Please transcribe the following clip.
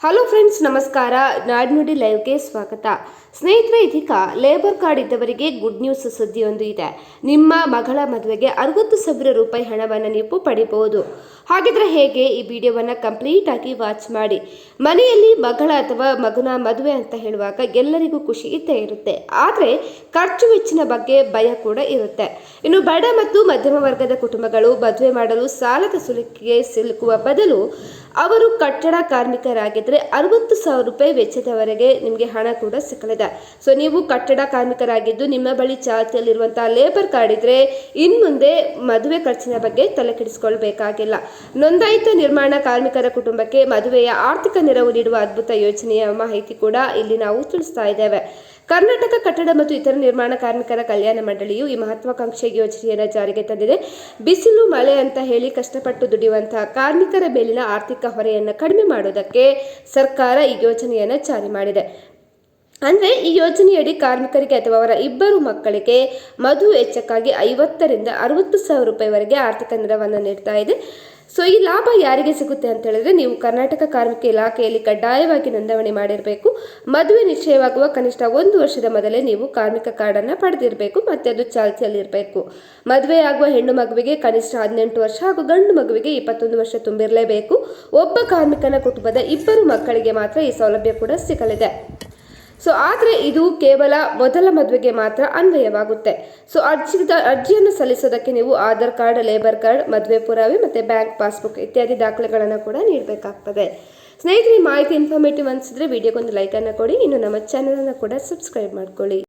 Hello friends, ನಮಸ್ಕಾರ. ನಾಡ್ನುಡಿ ಲೈವ್ಗೆ ಸ್ವಾಗತ. ಸ್ನೇಹಿತರೆ, ಇದೀಗ ಲೇಬರ್ ಕಾರ್ಡ್ ಇದ್ದವರಿಗೆ ಗುಡ್ ನ್ಯೂಸ್ ಸುದ್ದಿಯೊಂದು ಇದೆ. ನಿಮ್ಮ ಮಗಳ ಮದುವೆಗೆ 60,000 ರೂಪಾಯಿ ಹಣವನ್ನು ನೀವು ಪಡಿಬಹುದು. ಹಾಗಿದ್ರೆ ಹೇಗೆ? ಈ ವಿಡಿಯೋವನ್ನು ಕಂಪ್ಲೀಟ್ ಆಗಿ ವಾಚ್ ಮಾಡಿ. ಮನೆಯಲ್ಲಿ ಮಗಳ ಅಥವಾ ಮಗನ ಮದುವೆ ಅಂತ ಹೇಳುವಾಗ ಎಲ್ಲರಿಗೂ ಖುಷಿ ಇದ್ದೇ ಇರುತ್ತೆ. ಆದರೆ ಖರ್ಚು ವೆಚ್ಚಿನ ಬಗ್ಗೆ ಭಯ ಕೂಡ ಇರುತ್ತೆ. ಇನ್ನು ಬಡ ಮತ್ತು ಮಧ್ಯಮ ವರ್ಗದ ಕುಟುಂಬಗಳು ಮದುವೆ ಮಾಡಲು ಸಾಲದ ಸುಲಿಗೆ ಸಿಲುಕುವ ಬದಲು ಅವರು ಕಟ್ಟಡ ಕಾರ್ಮಿಕರಾಗಿದ್ದರೆ 60,000 ರೂಪಾಯಿ ವೆಚ್ಚದವರೆಗೆ ನಿಮಗೆ ಹಣ ಕೂಡ ಸಿಕ್ಕಲಿದೆ. ಸೊ ನೀವು ಕಟ್ಟಡ ಕಾರ್ಮಿಕರಾಗಿದ್ದು ನಿಮ್ಮ ಬಳಿ ಚಾಲ್ತಿಯಲ್ಲಿರುವಂತಹ ಲೇಬರ್ ಕಾರ್ಡ್ ಇದ್ರೆ ಇನ್ಮುಂದೆ ಮದುವೆ ಖರ್ಚಿನ ಬಗ್ಗೆ ತಲೆ ಕೆಡಿಸಿಕೊಳ್ಬೇಕಾಗಿಲ್ಲ. ನೋಂದಾಯಿತ ನಿರ್ಮಾಣ ಕಾರ್ಮಿಕರ ಕುಟುಂಬಕ್ಕೆ ಮದುವೆಯ ಆರ್ಥಿಕ ನೆರವು ನೀಡುವ ಅದ್ಭುತ ಯೋಜನೆಯ ಮಾಹಿತಿ ಕೂಡ ಇಲ್ಲಿ ನಾವು ತಿಳಿಸ್ತಾ ಇದ್ದೇವೆ. ಕರ್ನಾಟಕ ಕಟ್ಟಡ ಮತ್ತು ಇತರ ನಿರ್ಮಾಣ ಕಾರ್ಮಿಕರ ಕಲ್ಯಾಣ ಮಂಡಳಿಯು ಈ ಮಹತ್ವಾಕಾಂಕ್ಷೆ ಯೋಜನೆಯನ್ನು ಜಾರಿಗೆ ತಂದಿದೆ. ಬಿಸಿಲು ಮಳೆ ಅಂತ ಹೇಳಿ ಕಷ್ಟಪಟ್ಟು ದುಡಿಯುವಂತಹ ಕಾರ್ಮಿಕರ ಮೇಲಿನ ಆರ್ಥಿಕ ಹೊರೆಯನ್ನು ಕಡಿಮೆ ಮಾಡುವುದಕ್ಕೆ ಸರ್ಕಾರ ಈ ಯೋಜನೆಯನ್ನು ಜಾರಿ ಮಾಡಿದೆ. ಅಂದರೆ ಈ ಯೋಜನೆಯಡಿ ಕಾರ್ಮಿಕರಿಗೆ ಅಥವಾ ಅವರ ಇಬ್ಬರು ಮಕ್ಕಳಿಗೆ ಮದುವೆ ವೆಚ್ಚಕ್ಕಾಗಿ 50,000ರಿಂದ 60,000 ರೂಪಾಯಿವರೆಗೆ ಆರ್ಥಿಕ ನೆರವನ್ನು ನೀಡ್ತಾ ಇದೆ. ಸೊ ಈ ಲಾಭ ಯಾರಿಗೆ ಸಿಗುತ್ತೆ ಅಂತ ಹೇಳಿದ್ರೆ, ನೀವು ಕರ್ನಾಟಕ ಕಾರ್ಮಿಕ ಇಲಾಖೆಯಲ್ಲಿ ಕಡ್ಡಾಯವಾಗಿ ನೋಂದಣಿ ಮಾಡಿರಬೇಕು. ಮದುವೆ ನಿಶ್ಚಯವಾಗುವ ಕನಿಷ್ಠ 1 ವರ್ಷದ ಮೊದಲೇ ನೀವು ಕಾರ್ಮಿಕ ಕಾರ್ಡನ್ನು ಪಡೆದಿರಬೇಕು ಮತ್ತೆ ಅದು ಚಾಲ್ತಿಯಲ್ಲಿರಬೇಕು. ಮದುವೆಯಾಗುವ ಹೆಣ್ಣು ಮಗುವಿಗೆ ಕನಿಷ್ಠ 18 ವರ್ಷ ಹಾಗೂ ಗಂಡು ಮಗುವಿಗೆ 21 ವರ್ಷ ತುಂಬಿರಲೇಬೇಕು. ಒಬ್ಬ ಕಾರ್ಮಿಕನ ಕುಟುಂಬದ ಇಬ್ಬರು ಮಕ್ಕಳಿಗೆ ಮಾತ್ರ ಈ ಸೌಲಭ್ಯ ಕೂಡ ಸಿಗಲಿದೆ. ಸೊ ಆದರೆ ಇದು ಕೇವಲ ಮೊದಲ ಮದುವೆಗೆ ಮಾತ್ರ ಅನ್ವಯವಾಗುತ್ತೆ. ಸೊ ಅರ್ಜಿಯನ್ನು ಸಲ್ಲಿಸೋದಕ್ಕೆ ನೀವು ಆಧಾರ್ ಕಾರ್ಡ್, ಲೇಬರ್ ಕಾರ್ಡ್, ಮದುವೆ ಪುರಾವೆ ಮತ್ತು ಬ್ಯಾಂಕ್ ಪಾಸ್ಬುಕ್ ಇತ್ಯಾದಿ ದಾಖಲೆಗಳನ್ನು ಕೂಡ ನೀಡಬೇಕಾಗ್ತದೆ. ಸ್ನೇಹಿತರೆ, ಈ ಮಾಹಿತಿ ಇನ್ಫಾರ್ಮೇಟಿವ್ ಅನಿಸಿದ್ರೆ ವಿಡಿಯೋಗೊಂದು ಲೈಕನ್ನು ಕೊಡಿ. ಇನ್ನು ನಮ್ಮ ಚಾನಲನ್ನು ಕೂಡ ಸಬ್ಸ್ಕ್ರೈಬ್ ಮಾಡ್ಕೊಳ್ಳಿ.